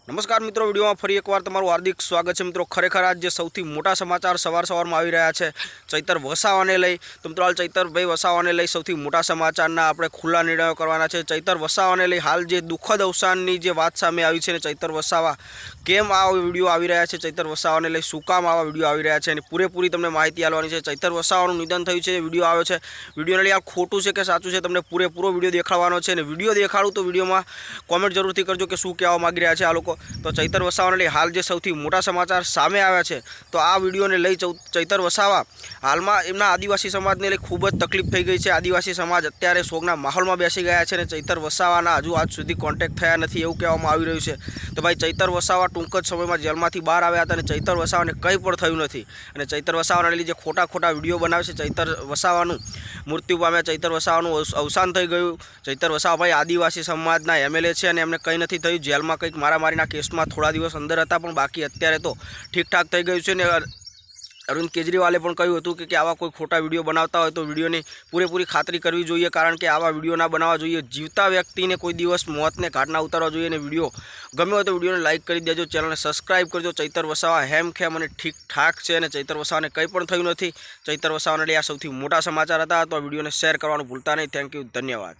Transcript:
नमस्कार मित्रों, वीडियो में फरी एकवार तमारुं हार्दिक स्वागत है। मित्रों, खरेखर आज जे सौथी मोटा समाचार सवार में आई रह्या छे चैतर वसावाने लई। तो मित्रों, हाल चैतर भाई वसावाने लई सौथी मोटा समाचारना आपणे खुल्ला निर्णयो करवाना छे। चैतर वसावाने लई हाल जे दुखद अवसाननी जे वात सामे आवी छे ने चैतर वसावा केम आ विडियो आवी रह्या छे, चैतर वसावाने लई शुं काम आवा विडियो आवी रह्या छे अने पूरेपूरी तमने माहिती आपवानी छे। चैतर वसावानुं निधन थयुं छे, विडियो आव्यो छे। विडियोने लई आ खोटुं छे के साचुं छे तमने पूरेपूरो विडियो देखाडवानो छे। अने विडियो देखाडुं तो विडियोमां कॉमेंट जरूरथी करजो के शुं कहेवा मांगी रह्या छे आ लोको। तो चैतर वसावाने लई हाल जे सौथी मोटा समाचार सामे आव्या छे, तो आ विडियोने लई चैतर वसावा हालमां एमना आदिवासी समाजने लई खूब ज तकलीफ थई गई छे। आदिवासी समाज अत्यारे शोकना माहोलमां बेसी गया छे अने चैतर वसावाना हजू आज सुधी कॉन्टेक्ट थया नथी एवुं कहेवामां आवी रह्युं छे। तो भाई चैतर वसावा टूंक ज समयमां जेलमांथी बहार आव्या हता अने चैतर वसावाने कंई पण थयुं नथी। अने चैतर वसावाने लीधे खोटा खोटा विडियो बनावे छे। चैतर वसावानुं मृत्यु पाम्या, चैतर वसावानुं अवसान थई गयुं। चैतर वसावा भाई आदिवासी समाजना एमएलए छे अने एमने कंई नथी थयुं। जेलमां कंईक मारामारीना केसमां थोड़ा दिवस अंदर हता, पण बाकी अत्यारे तो ठीक ठाक थई गयुं छे। ने अरविंद केजरीवाले पण कह्युं हतुं के आवा कोई खोटा विडियो बनावता होय तो विडियोनी पूरेपूरी खातरी करवी जोईए, कारण के आवा विडियो ना बनाववा जोईए। जीवता व्यक्तिने कोई दिवस मौतने घाट ना उतारवा जोईए। ने विडियो गम्यो होय तो विडियोने लाइक करी देजो, चेनलने सब्सक्राइब करजो। चैतर वसावा हेम खेम अने ठीक ठाक छे अने चैतर वसावाने कंई पण थयुं नथी। चैतर वसावाने लई आ सौथी मोटा समाचार हता। तो आ विडियोने शेर करवानुं भूलता नहीं। थैंक यू, धन्यवाद।